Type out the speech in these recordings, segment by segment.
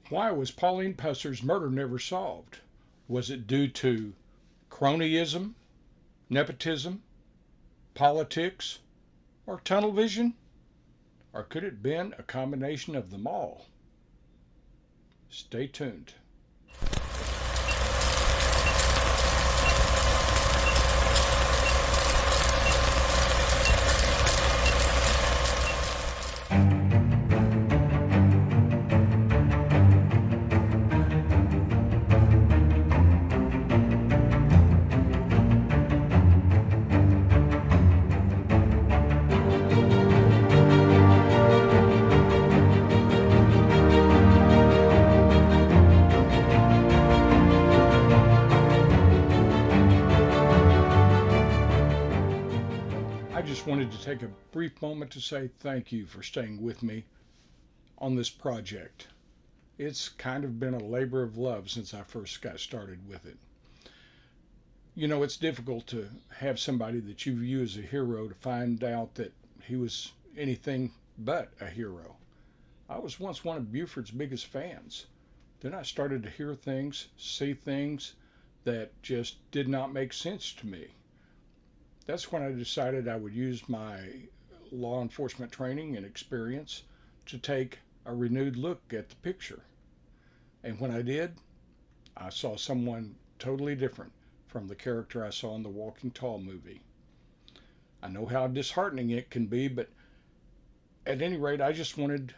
Why was Pauline Pusser's murder never solved? Was it due to cronyism, nepotism, politics, or tunnel vision? Or could it have been a combination of them all? Stay tuned. I just wanted to take a brief moment to say thank you for staying with me on this project. It's kind of been a labor of love since I first got started with it. You know, it's difficult to have somebody that you view as a hero to find out that he was anything but a hero. I was once one of Buford's biggest fans. Then I started to hear things, see things that just did not make sense to me. That's when I decided I would use my law enforcement training and experience to take a renewed look at the picture. And when I did, I saw someone totally different from the character I saw in the Walking Tall movie. I know how disheartening it can be, but at any rate, I just wanted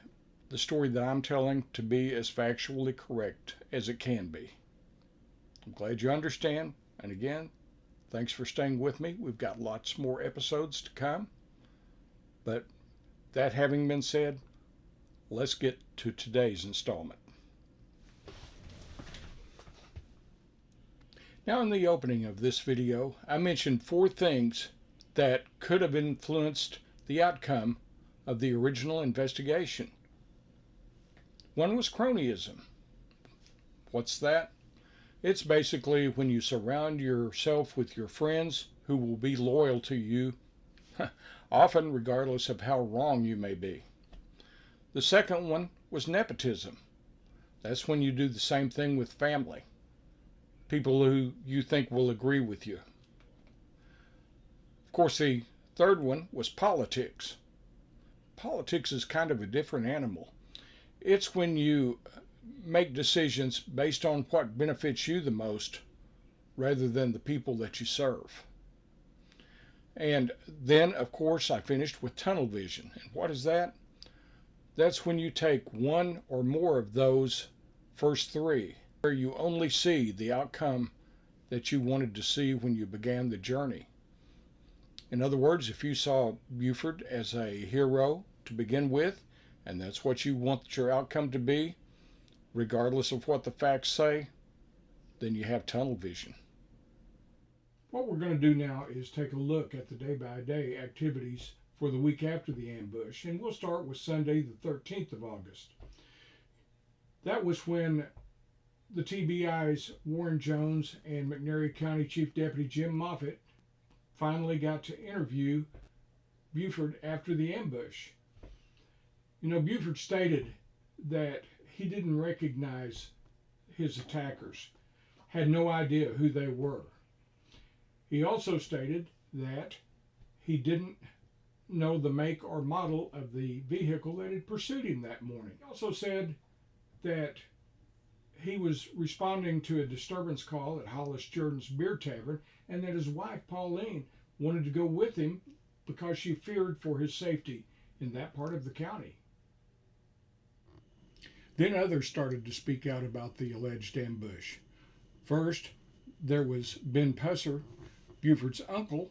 the story that I'm telling to be as factually correct as it can be. I'm glad you understand, and again, thanks for staying with me. We've got lots more episodes to come. But that having been said, let's get to today's installment. Now, in the opening of this video, I mentioned 4 things that could have influenced the outcome of the original investigation. One was cronyism. What's that? It's basically when you surround yourself with your friends who will be loyal to you, often regardless of how wrong you may be. The second one was nepotism. That's when you do the same thing with family, people who you think will agree with you. Of course, the third one was politics. Politics is kind of a different animal. It's when you make decisions based on what benefits you the most rather than the people that you serve. And then, of course, I finished with tunnel vision. And what is that? That's when you take one or more of those first 3, where you only see the outcome that you wanted to see when you began the journey. In other words, if you saw Buford as a hero to begin with, and that's what you want your outcome to be, regardless of what the facts say, then you have tunnel vision. What we're going to do now is take a look at the day-by-day activities for the week after the ambush, and we'll start with Sunday the 13th of August. That was when the TBI's Warren Jones and McNairy County Chief Deputy Jim Moffitt finally got to interview Buford after the ambush. You know, Buford stated that he didn't recognize his attackers, had no idea who they were. He also stated that he didn't know the make or model of the vehicle that had pursued him that morning. He also said that he was responding to a disturbance call at Hollis Jordan's Beer Tavern, and that his wife Pauline wanted to go with him because she feared for his safety in that part of the county. Then others started to speak out about the alleged ambush. First, there was Ben Pusser, Buford's uncle,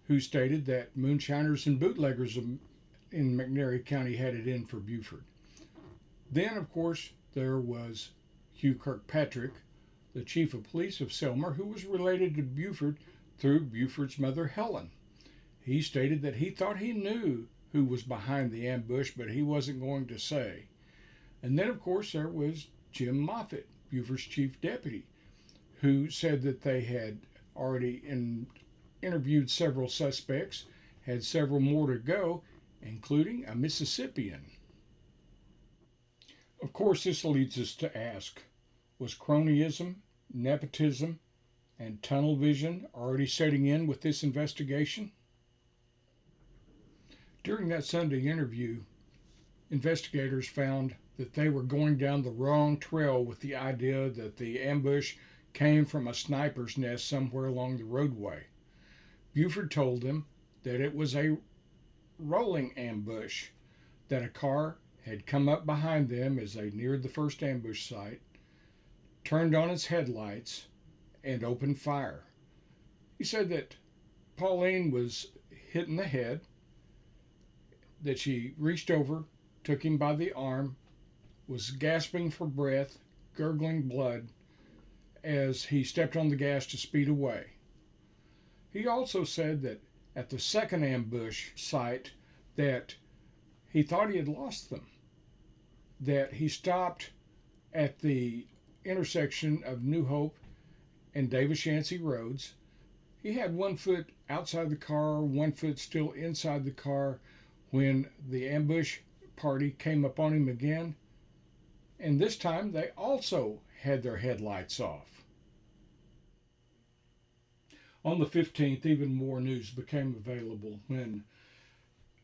who stated that moonshiners and bootleggers in McNairy County had it in for Buford. Then, of course, there was Hugh Kirkpatrick, the chief of police of Selmer, who was related to Buford through Buford's mother, Helen. He stated that he thought he knew who was behind the ambush, but he wasn't going to say. And then, of course, there was Jim Moffitt, Buford's chief deputy, who said that they had already interviewed several suspects, had several more to go, including a Mississippian. Of course, this leads us to ask, was cronyism, nepotism, and tunnel vision already setting in with this investigation? During that Sunday interview, investigators found that they were going down the wrong trail with the idea that the ambush came from a sniper's nest somewhere along the roadway. Buford told them that it was a rolling ambush, that a car had come up behind them as they neared the first ambush site, turned on its headlights, and opened fire. He said that Pauline was hit in the head, that she reached over, took him by the arm, was gasping for breath, gurgling blood as he stepped on the gas to speed away. He also said that at the second ambush site that he thought he had lost them, that he stopped at the intersection of New Hope and Davis Yancey roads. He had 1 foot outside the car, 1 foot still inside the car when the ambush party came upon him again, and this time they also had their headlights off. On the 15th, even more news became available when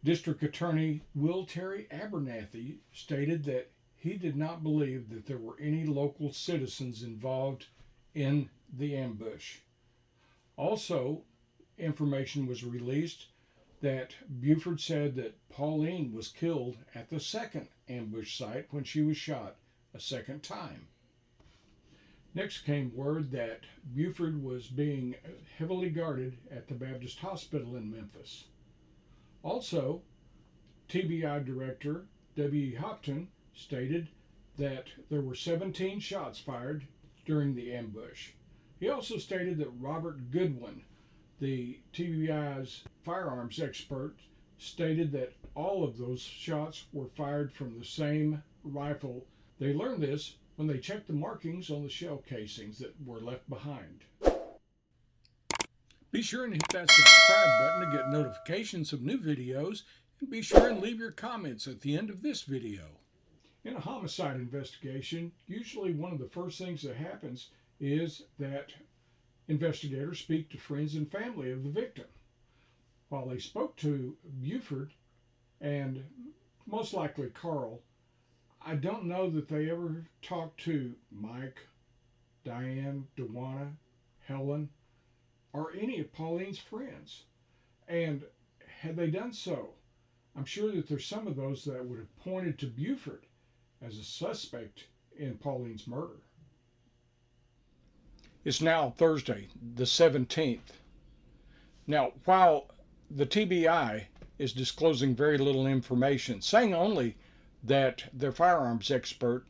District Attorney Will Terry Abernathy stated that he did not believe that there were any local citizens involved in the ambush. Also, information was released that Buford said that Pauline was killed at the second ambush site when she was shot a second time. Next came word that Buford was being heavily guarded at the Baptist Hospital in Memphis. Also, TBI Director W.E. Hopton stated that there were 17 shots fired during the ambush. He also stated that Robert Goodwin, the TBI's firearms expert, stated that all of those shots were fired from the same rifle. They learned this when they checked the markings on the shell casings that were left behind. Be sure and hit that subscribe button to get notifications of new videos, and be sure and leave your comments at the end of this video. In a homicide investigation, usually one of the first things that happens is that investigators speak to friends and family of the victim. While they spoke to Buford and most likely Carl, I don't know that they ever talked to Mike, Diane, Dewana, Helen, or any of Pauline's friends. And had they done so, I'm sure that there's some of those that would have pointed to Buford as a suspect in Pauline's murder. It's now Thursday, the 17th. Now, while the TBI is disclosing very little information, saying only that their firearms expert,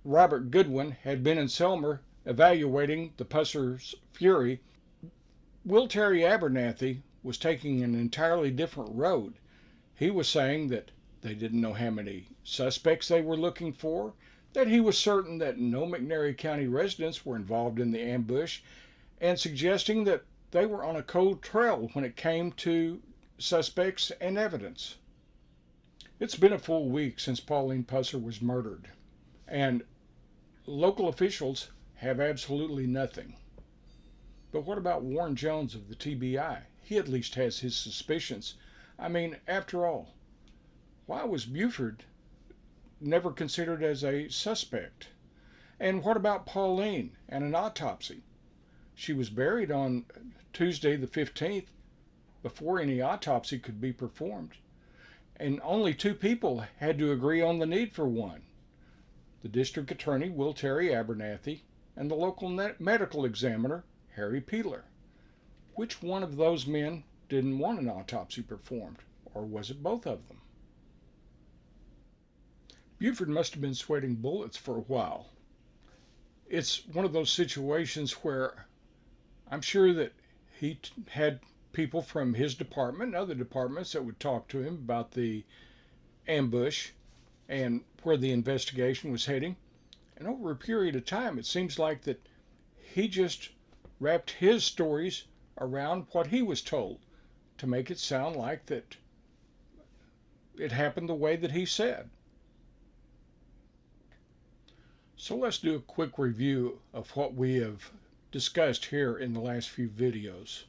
Robert Goodwin, had been in Selmer evaluating the Pusser's Fury, Will Terry Abernathy was taking an entirely different road. He was saying that they didn't know how many suspects they were looking for, that he was certain that no McNairy County residents were involved in the ambush, and suggesting that they were on a cold trail when it came to suspects and evidence. It's been a full week since Pauline Pusser was murdered, and local officials have absolutely nothing. But what about Warren Jones of the TBI? He at least has his suspicions. I mean, after all, why was Buford never considered as a suspect? And what about Pauline and an autopsy? She was buried on Tuesday the 15th before any autopsy could be performed. And only 2 people had to agree on the need for one. The district attorney, Will Terry Abernathy, and the local medical examiner, Harry Peeler. Which one of those men didn't want an autopsy performed, or was it both of them? Buford must have been sweating bullets for a while. It's one of those situations where I'm sure that he had people from his department and other departments that would talk to him about the ambush and where the investigation was heading. And over a period of time, it seems like that he just wrapped his stories around what he was told to make it sound like that it happened the way that he said. So let's do a quick review of what we have discussed here in the last few videos.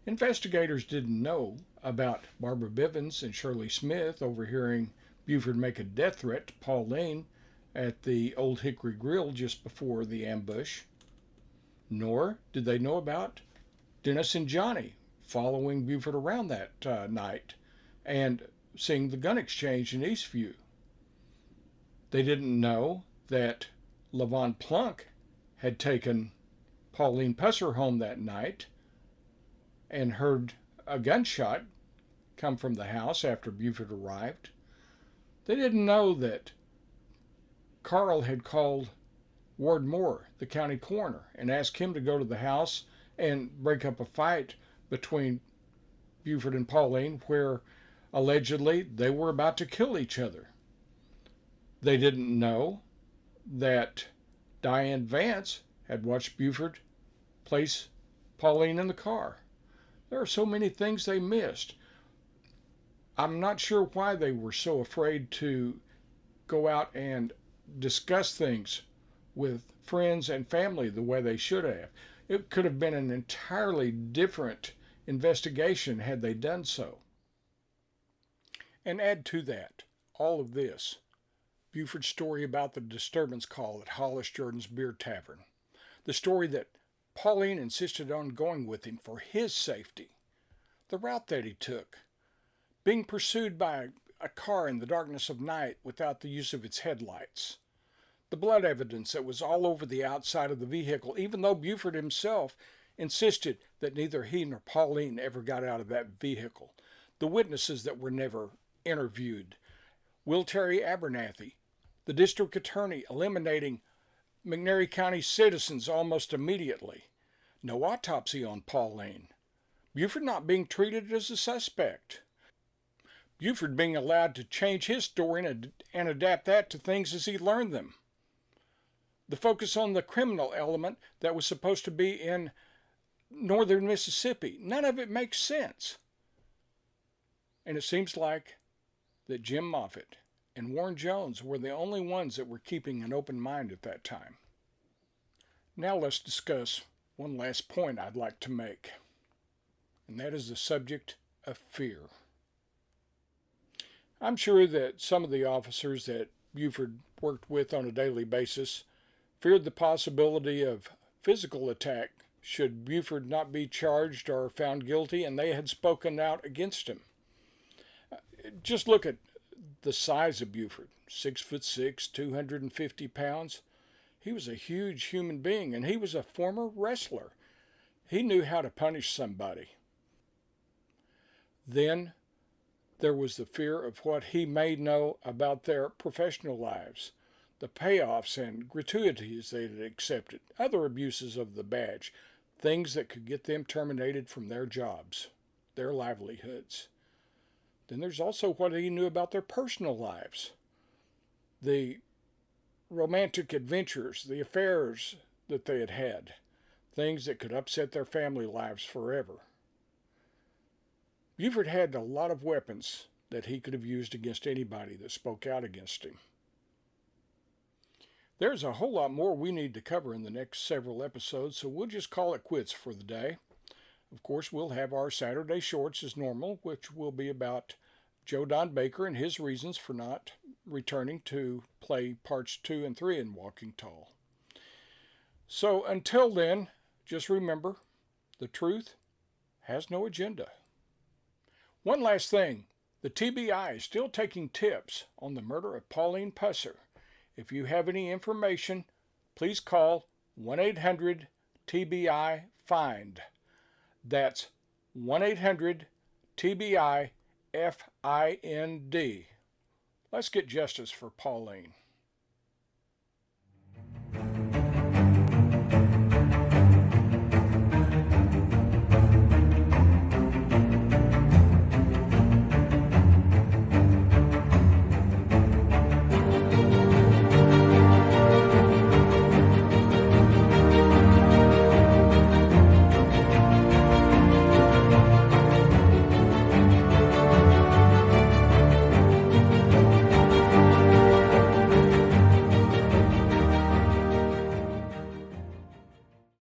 Investigators didn't know about Barbara Bivens and Shirley Smith overhearing Buford make a death threat to Pauline at the Old Hickory Grill just before the ambush. Nor did they know about Dennis and Johnny following Buford around that night and seeing the gun exchange in Eastview. They didn't know that Levon Plunk had taken Pauline Pusser home that night and heard a gunshot come from the house after Buford arrived. They didn't know that Carl had called Ward Moore, the county coroner, and asked him to go to the house and break up a fight between Buford and Pauline where allegedly they were about to kill each other. They didn't know that Diane Vance had watched Buford place Pauline in the car. There are so many things they missed. I'm not sure why they were so afraid to go out and discuss things with friends and family the way they should have. It could have been an entirely different investigation had they done so. And add to that, all of this, Buford's story about the disturbance call at Hollis Jordan's Beer Tavern, the story that Pauline insisted on going with him for his safety, the route that he took, being pursued by a car in the darkness of night without the use of its headlights, the blood evidence that was all over the outside of the vehicle, even though Buford himself insisted that neither he nor Pauline ever got out of that vehicle, the witnesses that were never interviewed, Will Terry Abernathy, the district attorney eliminating McNairy County citizens almost immediately, no autopsy on Pauline, Buford not being treated as a suspect, Buford being allowed to change his story and adapt that to things as he learned them, the focus on the criminal element that was supposed to be in northern Mississippi. None of it makes sense. And it seems like that Jim Moffitt and Warren Jones were the only ones that were keeping an open mind at that time. Now let's discuss one last point I'd like to make, and that is the subject of fear. I'm sure that some of the officers that Buford worked with on a daily basis feared the possibility of physical attack should Buford not be charged or found guilty and they had spoken out against him. Just look at the size of Buford, 6'6", 250 pounds. He was a huge human being, and he was a former wrestler. He knew how to punish somebody. Then there was the fear of what he may know about their professional lives, the payoffs and gratuities they had accepted, other abuses of the badge, things that could get them terminated from their jobs, their livelihoods. Then there's also what he knew about their personal lives, the romantic adventures, the affairs that they had had, things that could upset their family lives forever. Buford had a lot of weapons that he could have used against anybody that spoke out against him. There's a whole lot more we need to cover in the next several episodes, so we'll just call it quits for the day. Of course, we'll have our Saturday shorts as normal, which will be about Joe Don Baker and his reasons for not returning to play parts 2 and 3 in Walking Tall. So until then, just remember, the truth has no agenda. One last thing, the TBI is still taking tips on the murder of Pauline Pusser. If you have any information, please call 1-800-TBI-FIND. That's 1-800-TBI-FIND. Let's get justice for Pauline.